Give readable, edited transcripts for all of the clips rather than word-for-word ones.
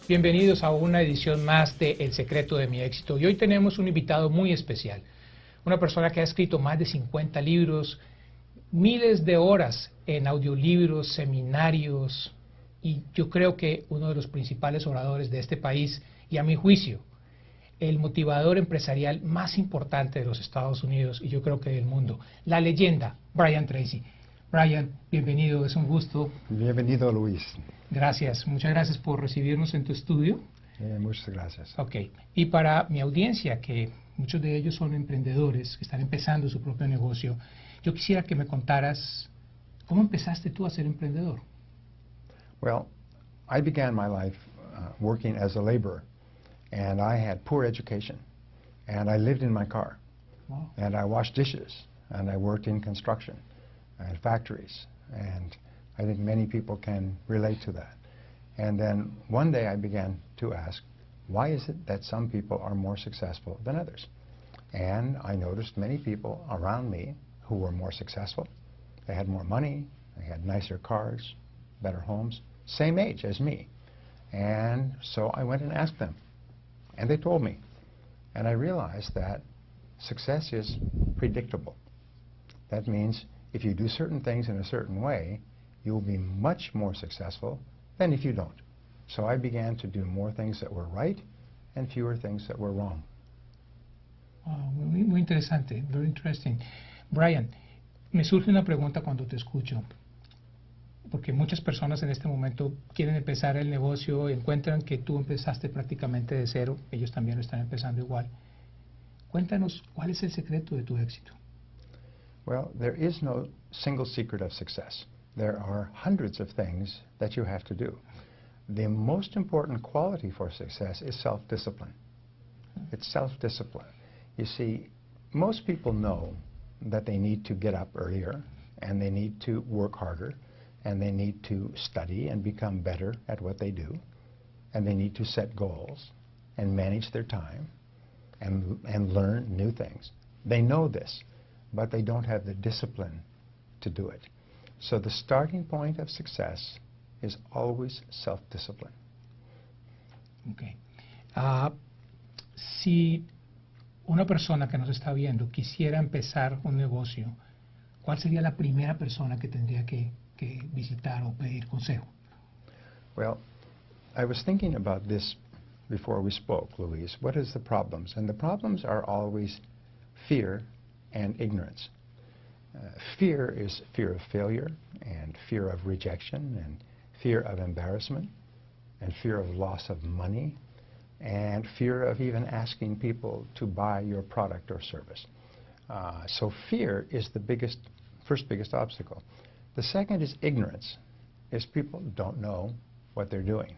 Bienvenidos a una edición más de El secreto de mi éxito. Y hoy tenemos un invitado muy especial. Una persona que ha escrito más de 50 libros, miles de horas en audiolibros, seminarios, y yo creo que uno de los principales oradores de este país, y a mi juicio, el motivador empresarial más importante de los Estados Unidos y yo creo que del mundo, la leyenda Brian Tracy. Brian, bienvenido, es un gusto. Bienvenido, Luis. Gracias, muchas gracias por recibirnos en tu estudio. Muchas gracias. Ok, y para mi audiencia, que muchos de ellos son emprendedores, que están empezando su propio negocio, yo quisiera que me contaras, ¿cómo empezaste tú a ser emprendedor? Well, I began my life working as a laborer, and I had poor education, and I lived in my car, Wow. and I washed dishes, and I worked in construction and factories, and I think many people can relate to that. And then one day I began to ask, why is it that some people are more successful than others? And I noticed many people around me who were more successful. They had more money, they had nicer cars, better homes, same age as me. And so I went and asked them, and they told me. And I realized that success is predictable. That means if you do certain things in a certain way, you will be much more successful than if you don't. So I began to do more things that were right and fewer things that were wrong. Muy interesante, very interesting. Brian, me surge una pregunta cuando te escucho, porque muchas personas en este momento quieren empezar el negocio, encuentran que tú empezaste prácticamente de cero, ellos también lo están empezando igual. Cuéntanos, ¿cuál es el secreto de tu éxito? Well, there is no single secret of success. There are hundreds of things that you have to do. The most important quality for success is self-discipline. It's self-discipline. You see, most people know that they need to get up earlier, and they need to work harder, and they need to study and become better at what they do, and they need to set goals and manage their time and learn new things. They know this, but they don't have the discipline to do it. So the starting point of success is always self-discipline. Okay. Si una persona que nos está viendo quisiera empezar un negocio, ¿cuál sería la primera persona que tendría que visitar o pedir consejo? Well, I was thinking about this before we spoke, Luis. What is the problems? And the problems are always fear and ignorance. Fear is fear of failure, and fear of rejection, and fear of embarrassment, and fear of loss of money, and fear of even asking people to buy your product or service. So fear is the first biggest obstacle. The second is ignorance, is people don't know what they're doing.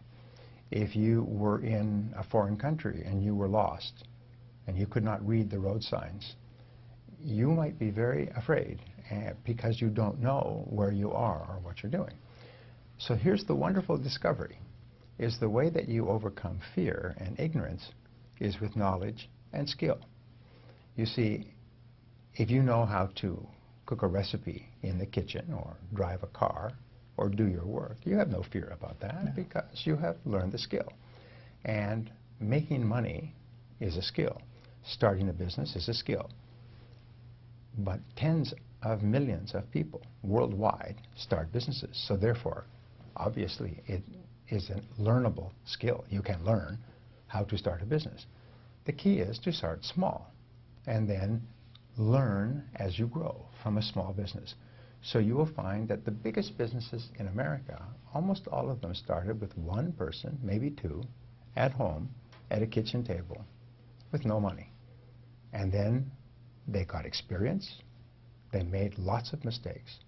If you were in a foreign country and you were lost and you could not read the road signs, you might be very afraid because you don't know where you are or what you're doing. So here's the wonderful discovery, is the way that you overcome fear and ignorance is with knowledge and skill. You see, if you know how to cook a recipe in the kitchen or drive a car or do your work, you have no fear about that because you have learned the skill. And making money is a skill. Starting a business is a skill. But tens of millions of people worldwide start businesses. So therefore, obviously, it is a learnable skill. You can learn how to start a business. The key is to start small and then learn as you grow from a small business. So you will find that the biggest businesses in America, almost all of them started with one person, maybe two, at home, at a kitchen table, with no money. And then they got experience. They made lots of mistakes.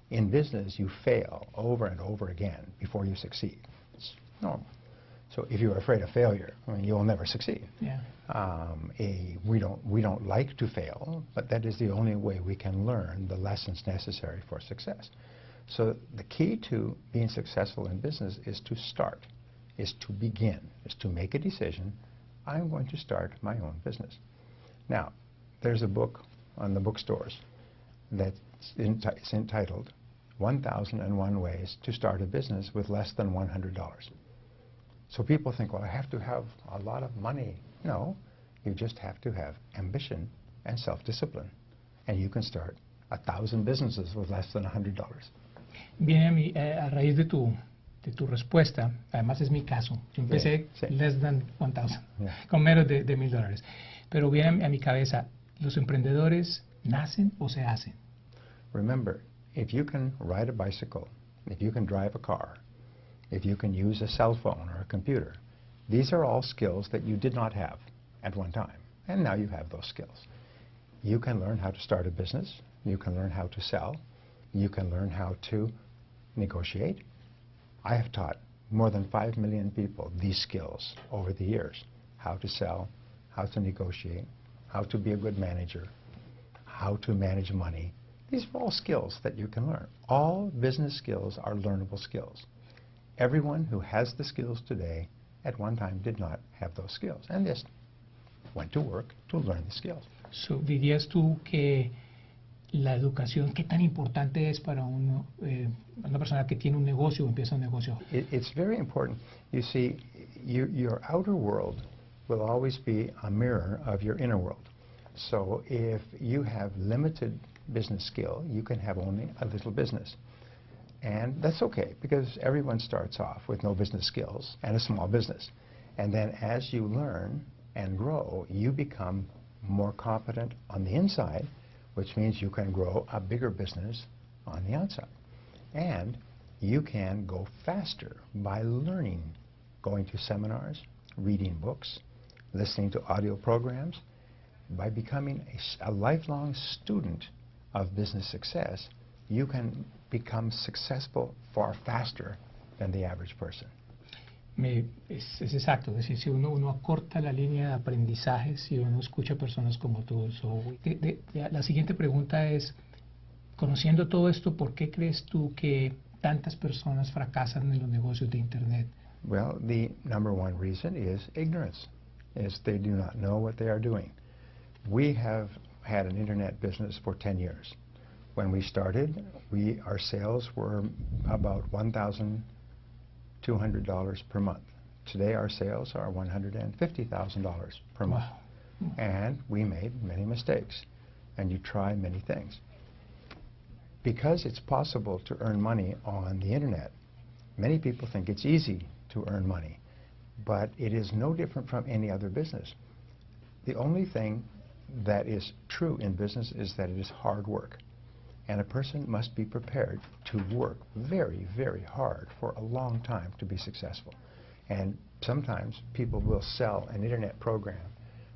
In business, you fail over and over again before you succeed. It's normal. So if you're afraid of failure, I mean, you'll never succeed. Yeah. We don't like to fail, but that is the only way we can learn the lessons necessary for success. So the key to being successful in business is to start, is to begin, is to make a decision. I'm going to start my own business. Now, there's a book on the bookstores that's entitled 1,001 ways to start a business with less than $100. So people think, well, I have to have a lot of money. No, you just have to have ambition and self-discipline, and you can start 1,000 businesses with less than $100. Viene a raíz de tu respuesta, además es mi caso. Yo empecé less than 1,000, con menos de $1,000. Pero viene a mi cabeza, ¿los emprendedores nacen o se hacen? Remember, if you can ride a bicycle, if you can drive a car, if you can use a cell phone or a computer, these are all skills that you did not have at one time, and now you have those skills. You can learn how to start a business, you can learn how to sell, you can learn how to negotiate. I have taught more than 5 million people these skills over the years: how to sell, how to negotiate, how to be a good manager, how to manage money. These are all skills that you can learn. All business skills are learnable skills. Everyone who has the skills today at one time did not have those skills, and just went to work to learn the skills. So, ¿dirías tú que la educación, qué tan importante es para una persona que tiene un negocio o empieza un negocio? It's very important. You see, your outer world will always be a mirror of your inner world. So if you have limited business skill, you can have only a little business. And that's okay, because everyone starts off with no business skills and a small business. And then as you learn and grow, you become more competent on the inside, which means you can grow a bigger business on the outside. And you can go faster by learning, going to seminars, reading books, listening to audio programs. By becoming a lifelong student of business success, you can become successful far faster than the average person. Es exacto, es decir, si uno acorta la línea de aprendizaje, si uno escucha personas como tú. La siguiente pregunta es, conociendo todo esto, ¿por qué crees tú que tantas personas fracasan en los negocios de Internet? Well, the number one reason is ignorance, is they do not know what they are doing. We have had an Internet business for 10 years. When we started, our sales were about $1,200 per month. Today our sales are $150,000 per month. Wow. And we made many mistakes, and you try many things. Because it's possible to earn money on the Internet, many people think it's easy to earn money, but it is no different from any other business. The only thing that is true in business is that it is hard work. And a person must be prepared to work very, very hard for a long time to be successful. And sometimes people will sell an Internet program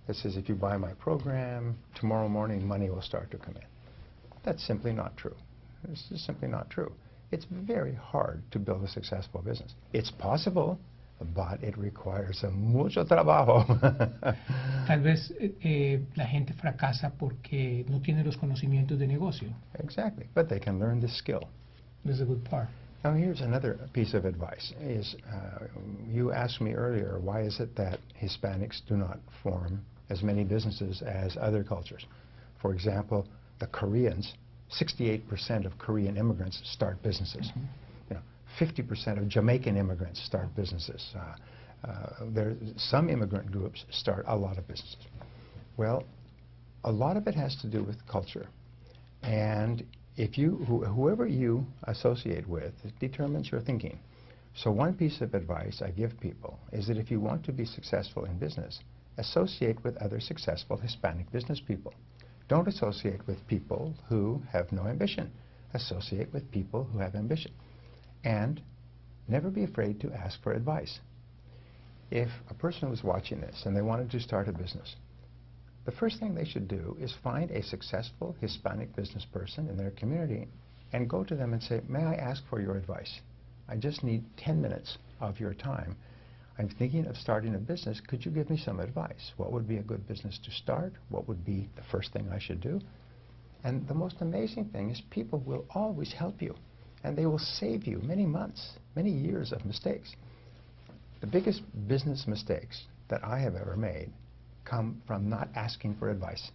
that says, if you buy my program, tomorrow morning money will start to come in. That's simply not true. This is simply not true. It's very hard to build a successful business. It's possible, but it requires mucho trabajo. Tal vez la gente fracasa porque no tiene los conocimientos de negocio. Exactly, but they can learn this skill. This is a good part. Now here's another piece of advice. You asked me earlier, why is it that Hispanics do not form as many businesses as other cultures? For example, the Koreans, 68% of Korean immigrants start businesses. Mm-hmm. 50% of Jamaican immigrants start businesses. Some immigrant groups start a lot of businesses. Well, a lot of it has to do with culture. And if whoever you associate with determines your thinking. So one piece of advice I give people is that if you want to be successful in business, associate with other successful Hispanic business people. Don't associate with people who have no ambition. Associate with people who have ambition. And never be afraid to ask for advice. If a person was watching this and they wanted to start a business, the first thing they should do is find a successful Hispanic business person in their community and go to them and say, may I ask for your advice? I just need 10 minutes of your time. I'm thinking of starting a business. Could you give me some advice? What would be a good business to start? What would be the first thing I should do? And the most amazing thing is people will always help you. And they will save you many months, many years of mistakes. The biggest business mistakes that I have ever made come from not asking for advice.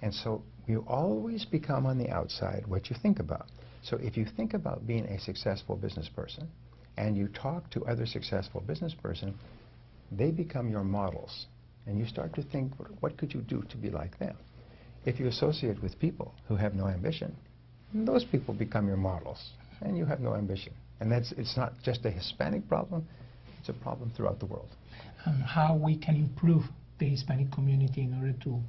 And so you always become on the outside what you think about. So if you think about being a successful business person and you talk to other successful business person, they become your models. And you start to think, what could you do to be like them? If you associate with people who have no ambition, those people become your models, and you have no ambition. And it's not just a Hispanic problem, it's a problem throughout the world. How we can improve the Hispanic community in order to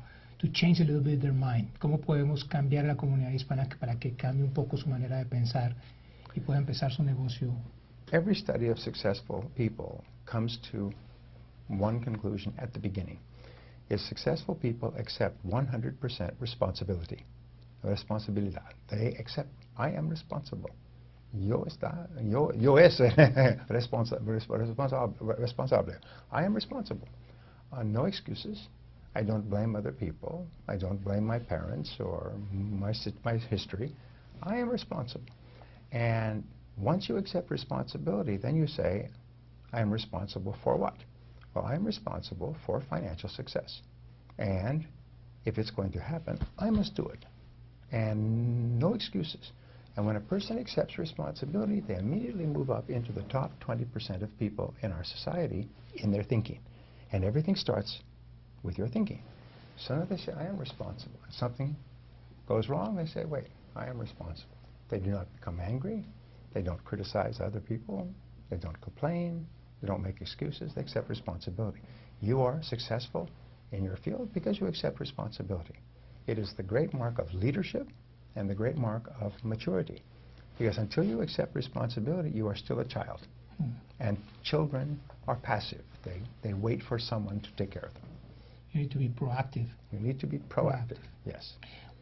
change a little bit their mind. ¿Cómo podemos cambiar la comunidad hispana para que cambie un poco su manera de pensar y pueda empezar su negocio? Every study of successful people comes to one conclusion at the beginning. Is successful people accept 100% responsibility. Responsabilidad. They accept, I am responsible. Yo es responsable. I am responsible. No excuses. I don't blame other people. I don't blame my parents or my history. I am responsible. And once you accept responsibility, then you say, I am responsible for what? Well, I am responsible for financial success. And if it's going to happen, I must do it. And no excuses. And when a person accepts responsibility, they immediately move up into the top 20% of people in our society in their thinking. And everything starts with your thinking. So now they say, I am responsible. If something goes wrong, they say, wait, I am responsible. They do not become angry. They don't criticize other people. They don't complain. They don't make excuses. They accept responsibility. You are successful in your field because you accept responsibility. It is the great mark of leadership and the great mark of maturity. Because until you accept responsibility, you are still a child. And children are passive. They wait for someone to take care of them. You need to be proactive. You need to be proactive. Yes.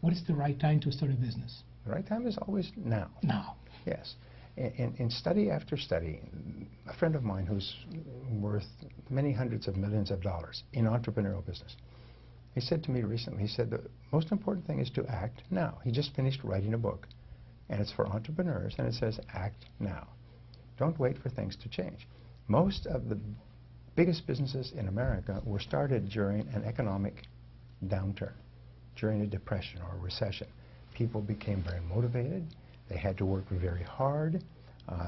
What is the right time to start a business? The right time is always now. Now. Yes. In study after study, a friend of mine who's worth many hundreds of millions of dollars in entrepreneurial business, he said to me recently, he said the most important thing is to act now. He just finished writing a book, and it's for entrepreneurs, and it says act now. Don't wait for things to change. Most of the biggest businesses in America were started during an economic downturn, during a depression or a recession. People became very motivated. They had to work very hard.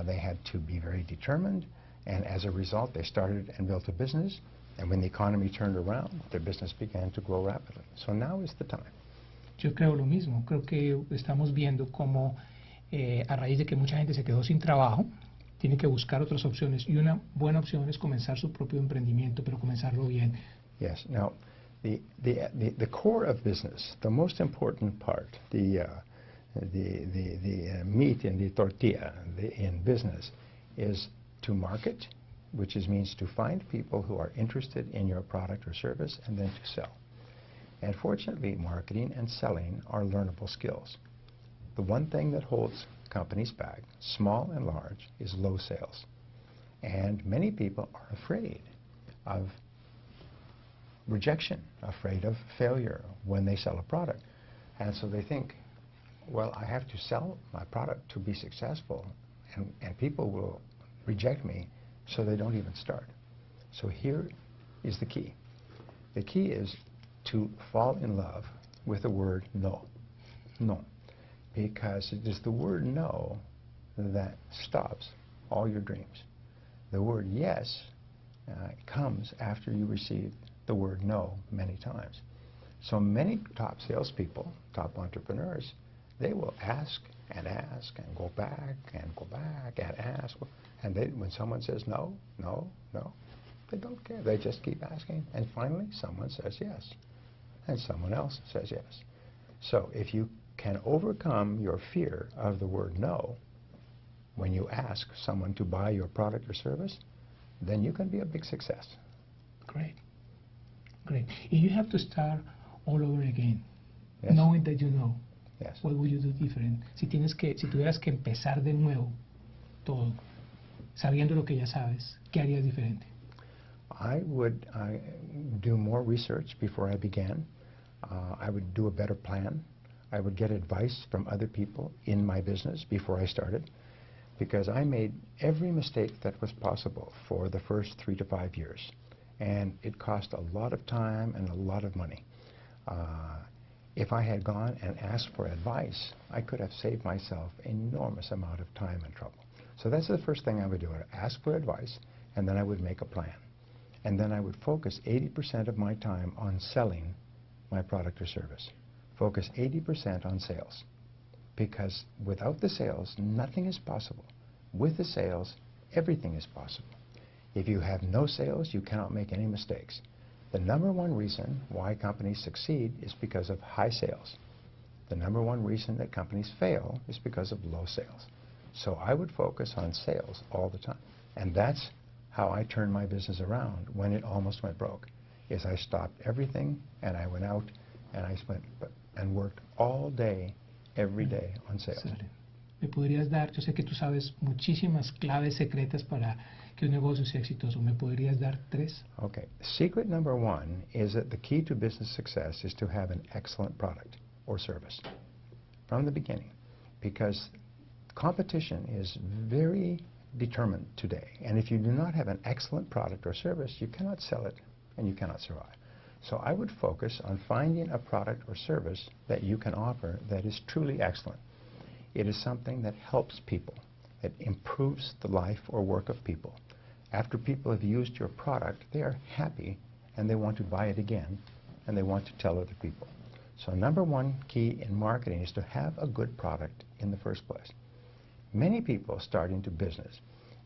They had to be very determined. And as a result, they started and built a business. And when the economy turned around, their business began to grow rapidly. So now is the time. Yo creo lo mismo. Creo que estamos viendo cómo a raíz de que mucha gente se quedó sin trabajo, tiene que buscar otras opciones. Y una buena opción es comenzar su propio emprendimiento, pero comenzarlo bien. Yes. Now, the core of business, the most important part, the meat in the tortilla in business is to market, which means to find people who are interested in your product or service and then to sell. And fortunately, marketing and selling are learnable skills. The one thing that holds companies back, small and large, is low sales. And many people are afraid of rejection, afraid of failure when they sell a product. And so they think, well, I have to sell my product to be successful, and people will reject me, so they don't even start. So here is the key. The key is to fall in love with the word no. No. Because it is the word no that stops all your dreams. The word yes comes after you receive the word no many times. So many top salespeople, top entrepreneurs, they will ask and go back and go back and ask. And when someone says no, no, no, they don't care. They just keep asking. And finally, someone says yes. And someone else says yes. So if you can overcome your fear of the word no when you ask someone to buy your product or service, then you can be a big success. Great. Great. If you have to start all over again, Yes. knowing that you know, Yes. what would you do different? Si tuvieras que empezar de nuevo todo, sabiendo lo que ya sabes, ¿qué harías diferente? I would do more research before I began. I would do a better plan. I would get advice from other people in my business before I started, because I made every mistake that was possible for the first 3 to 5 years. And it cost a lot of time and a lot of money. If I had gone and asked for advice, I could have saved myself enormous amount of time and trouble. So that's the first thing I would do. I would ask for advice, and then I would make a plan. And then I would focus 80% of my time on selling my product or service. Focus 80% on sales. Because without the sales, nothing is possible. With the sales, everything is possible. If you have no sales, you cannot make any mistakes. The number one reason why companies succeed is because of high sales. The number one reason that companies fail is because of low sales. So I would focus on sales all the time. And that's how I turned my business around when it almost went broke, is I stopped everything and I went out and I spent and worked all day, every day on sales. ¿Me podrías dar, yo sé que tú sabes muchísimas claves secretas para que un negocio sea exitoso, ¿me podrías dar 3? Okay. Secret number 1 is that the key to business success is to have an excellent product or service from the beginning, because competition is very determined today, and if you do not have an excellent product or service, you cannot sell it and you cannot survive. So I would focus on finding a product or service that you can offer that is truly excellent. It is something that helps people, that improves the life or work of people. After people have used your product, they are happy and they want to buy it again and they want to tell other people. So number 1 key in marketing is to have a good product in the first place. Many people start into business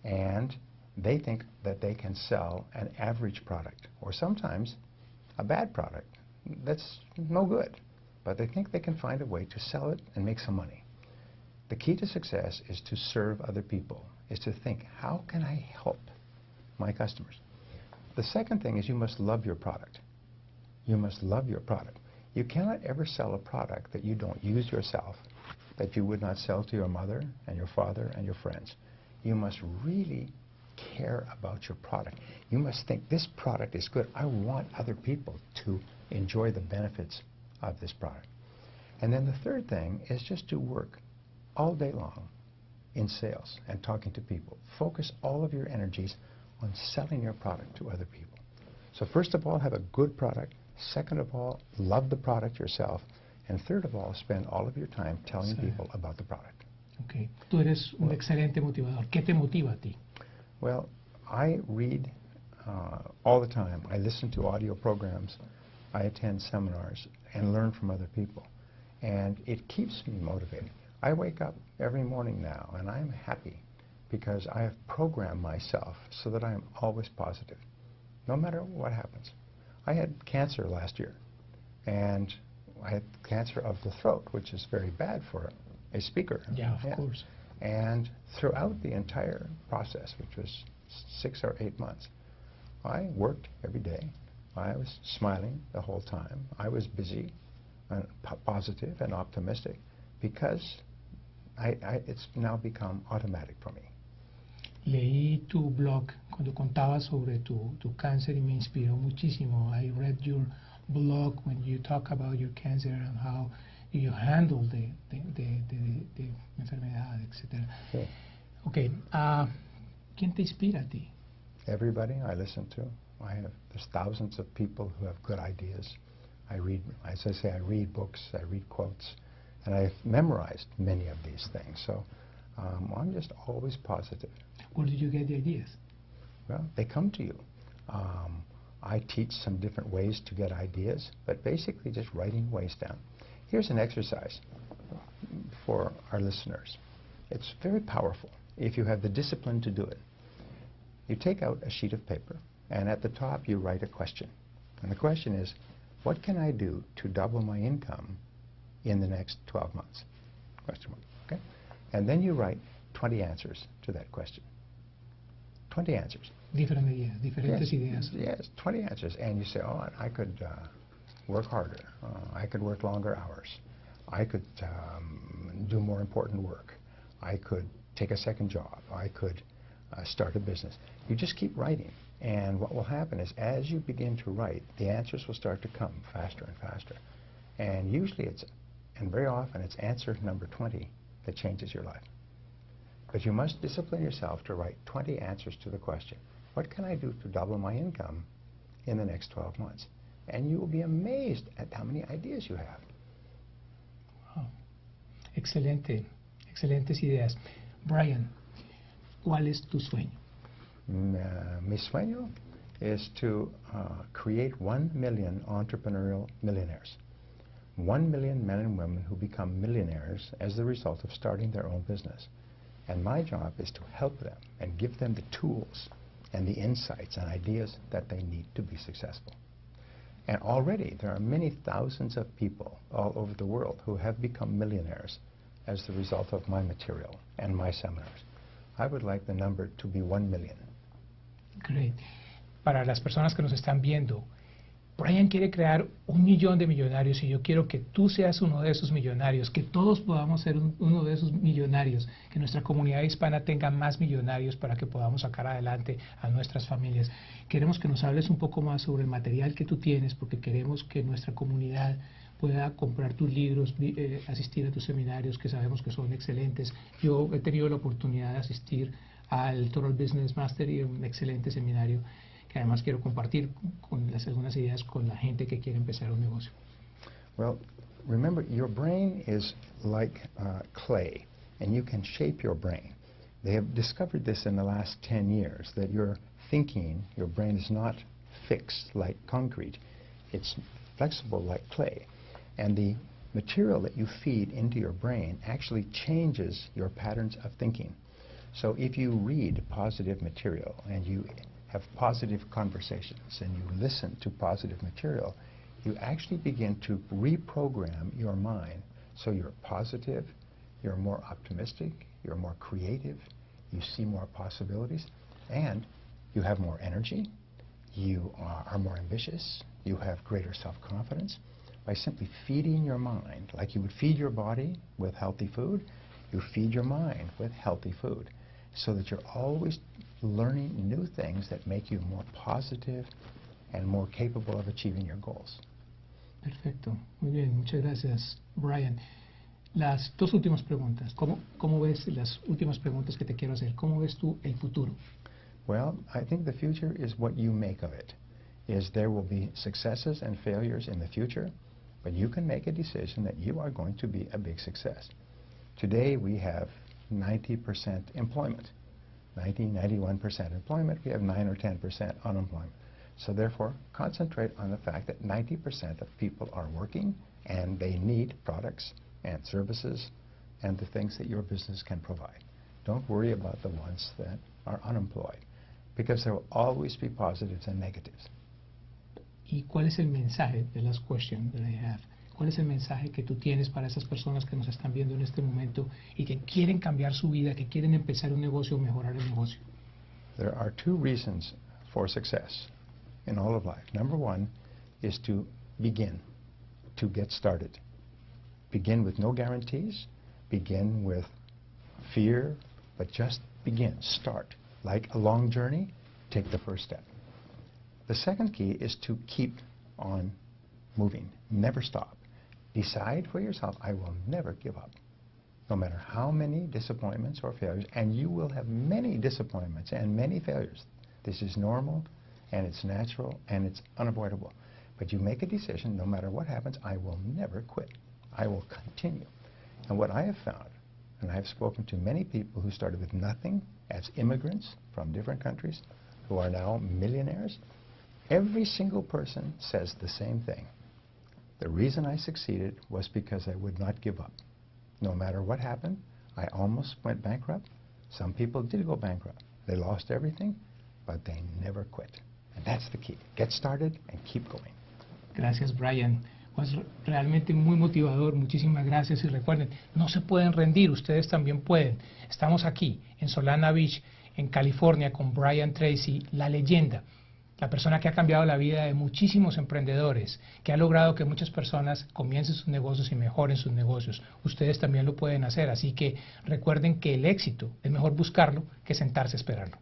and they think that they can sell an average product or sometimes a bad product that's no good, but they think they can find a way to sell it and make some money. The key to success is to serve other people, is to think, how can I help my customers? The second thing is you must love your product. You must love your product. You cannot ever sell a product that you don't use yourself, that you would not sell to your mother and your father and your friends. You must really care about your product. You must think, this product is good. I want other people to enjoy the benefits of this product. And then the third thing is just to work all day long in sales and talking to people. Focus all of your energies on selling your product to other people. So first of all, have a good product. Second of all, love the product yourself. And third of all, spend all of your time telling people about the product. Okay. Tú eres un excelente motivador. ¿Qué te motiva a ti? Well, I read all the time. I listen to audio programs. I attend seminars and learn from other people. And it keeps me motivated. I wake up every morning now and I'm happy because I have programmed myself so that I am always positive, no matter what happens. I had cancer last year, and I had cancer of the throat, which is very bad for a speaker. Yeah, of course. And throughout the entire process, which was 6 or 8 months, I worked every day. I was smiling the whole time. I was busy and positive and optimistic because it's now become automatic for me. Leí tu blog cuando contabas sobre tu cáncer y me inspiró muchísimo. I read your blog when you talk about your cancer and how you handle the enfermedad, etc. Okay. Okay. ¿Quién te inspira a ti? Everybody I listen to. There's thousands of people who have good ideas. I read, as I say, I read books, I read quotes, and I've memorized many of these things. So I'm just always positive. Where did you get the ideas? Well, they come to you. I teach some different ways to get ideas, but basically just writing ways down. Here's an exercise for our listeners. It's very powerful if you have the discipline to do it. You take out a sheet of paper, and at the top you write a question. And the question is, what can I do to double my income in the next 12 months? Question mark. Okay? And then you write 20 answers to that question. 20 answers. Different ideas, diferentes ideas. Yes, 20 answers. And you say, oh, I could work harder. I could work longer hours. I could do more important work. I could take a second job. I could start a business. You just keep writing. And what will happen is as you begin to write, the answers will start to come faster and faster. And usually and very often it's answer number 20 that changes your life. But you must discipline yourself to write 20 answers to the question, what can I do to double my income in the next 12 months? And you will be amazed at how many ideas you have. Excelente, excelentes ideas. Brian, ¿cuál es tu sueño? Mi sueño is to create 1 million entrepreneurial millionaires. 1 million men and women who become millionaires as the result of starting their own business. And my job is to help them and give them the tools and the insights and ideas that they need to be successful. And already there are many thousands of people all over the world who have become millionaires as the result of my material and my seminars. I would like the number to be 1 million. Great. Para las personas que nos están viendo, Brian quiere crear 1 millón de millonarios y yo quiero que tú seas uno de esos millonarios, que todos podamos ser uno de esos millonarios, que nuestra comunidad hispana tenga más millonarios para que podamos sacar adelante a nuestras familias. Queremos que nos hables un poco más sobre el material que tú tienes, porque queremos que nuestra comunidad pueda comprar tus libros, asistir a tus seminarios, que sabemos que son excelentes. Yo he tenido la oportunidad de asistir al Total Business Master y un excelente seminario que además quiero compartir con algunas ideas con la gente que quiere empezar un negocio. Well, remember, your brain is like clay, and you can shape your brain. They have discovered this in the last 10 years, that your thinking, your brain is not fixed like concrete. It's flexible like clay. And the material that you feed into your brain actually changes your patterns of thinking. So if you read positive material and you have positive conversations and you listen to positive material, you actually begin to reprogram your mind so you're positive, you're more optimistic, you're more creative, you see more possibilities, and you have more energy, you are more ambitious, you have greater self-confidence. By simply feeding your mind, like you would feed your body with healthy food, you feed your mind with healthy food, so that you're always learning new things that make you more positive and more capable of achieving your goals. Perfecto, muy bien, muchas gracias, Brian. Las dos últimas preguntas, ¿cómo ves las últimas preguntas que te quiero hacer? ¿Cómo ves tú el futuro? Well, I think the future is what you make of it. There will be successes and failures in the future, but you can make a decision that you are going to be a big success. Today we have 90% employment. 91% employment, we have 9 or 10% unemployment. So therefore, concentrate on the fact that 90% of people are working and they need products and services and the things that your business can provide. Don't worry about the ones that are unemployed, because there will always be positives and negatives. ¿Y cuál es el mensaje, the last question that I have, cuál es el mensaje que tú tienes para esas personas que nos están viendo en este momento y que quieren cambiar su vida, que quieren empezar un negocio o mejorar el negocio? There are 2 reasons for success in all of life. Number 1 is to begin, to get started. Begin with no guarantees, begin with fear, but just begin, start. Like a long journey, take the first step. The second key is to keep on moving, never stop. Decide for yourself, I will never give up, no matter how many disappointments or failures, and you will have many disappointments and many failures. This is normal, and it's natural, and it's unavoidable. But you make a decision, no matter what happens, I will never quit. I will continue. And what I have found, and I have spoken to many people who started with nothing as immigrants from different countries, who are now millionaires, every single person says the same thing. The reason I succeeded was because I would not give up. No matter what happened, I almost went bankrupt. Some people did go bankrupt. They lost everything, but they never quit. And that's the key. Get started and keep going. Gracias, Brian. Pues realmente muy motivador. Muchísimas gracias. Y recuerden, no se pueden rendir. Ustedes también pueden. Estamos aquí en Solana Beach, en California, con Brian Tracy, la leyenda. La persona que ha cambiado la vida de muchísimos emprendedores, que ha logrado que muchas personas comiencen sus negocios y mejoren sus negocios. Ustedes también lo pueden hacer, así que recuerden que el éxito es mejor buscarlo que sentarse a esperarlo.